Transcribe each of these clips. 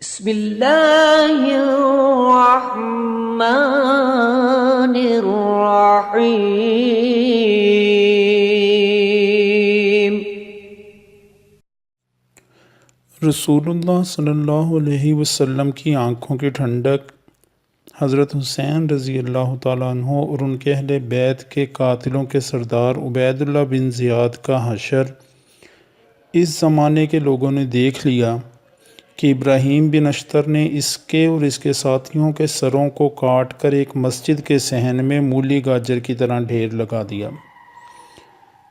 بسم اللہ الرحمن الرحیم۔ رسول اللہ صلی اللہ علیہ وسلم کی آنکھوں کی ٹھنڈک، حضرت حسین رضی اللہ تعالیٰ عنہ اور ان کے اہل بیت کے قاتلوں کے سردار عبید اللہ بن زیاد کا حشر۔ اس زمانے کے لوگوں نے دیکھ لیا کہ ابراہیم بن اشتر نے اس کے اور اس کے ساتھیوں کے سروں کو کاٹ کر ایک مسجد کے صحن میں مولی گاجر کی طرح ڈھیر لگا دیا۔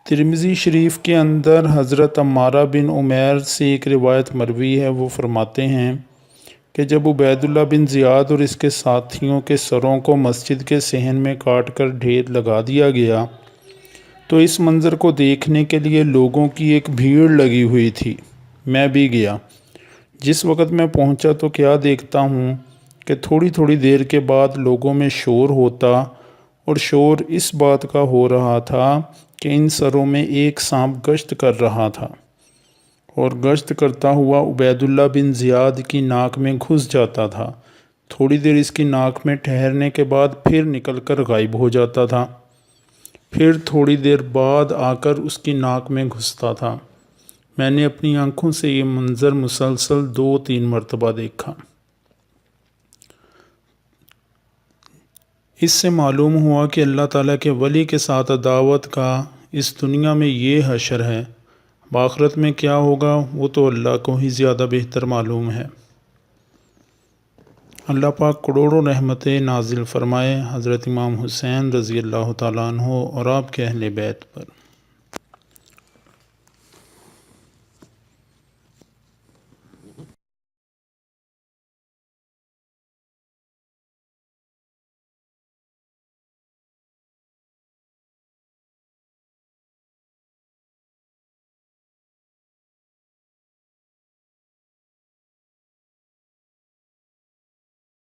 ترمذی شریف کے اندر حضرت عمارہ بن عمیر سے ایک روایت مروی ہے، وہ فرماتے ہیں کہ جب عبید اللہ بن زیاد اور اس کے ساتھیوں کے سروں کو مسجد کے صحن میں کاٹ کر ڈھیر لگا دیا گیا تو اس منظر کو دیکھنے کے لیے لوگوں کی ایک بھیڑ لگی ہوئی تھی۔ میں بھی گیا۔ جس وقت میں پہنچا تو کیا دیکھتا ہوں کہ تھوڑی تھوڑی دیر کے بعد لوگوں میں شور ہوتا، اور شور اس بات کا ہو رہا تھا کہ ان سروں میں ایک سانپ گشت کر رہا تھا، اور گشت کرتا ہوا عبید اللہ بن زیاد کی ناک میں گھس جاتا تھا۔ تھوڑی دیر اس کی ناک میں ٹھہرنے کے بعد پھر نکل کر غائب ہو جاتا تھا، پھر تھوڑی دیر بعد آ کر اس کی ناک میں گھستا تھا۔ میں نے اپنی آنکھوں سے یہ منظر مسلسل 2-3 مرتبہ دیکھا۔ اس سے معلوم ہوا کہ اللہ تعالیٰ کے ولی کے ساتھ عداوت کا اس دنیا میں یہ حشر ہے، آخرت میں کیا ہوگا وہ تو اللہ کو ہی زیادہ بہتر معلوم ہے۔ اللہ پاک کروڑوں رحمتیں نازل فرمائے حضرت امام حسین رضی اللہ تعالیٰ عنہ اور آپ کے اہل بیت پر۔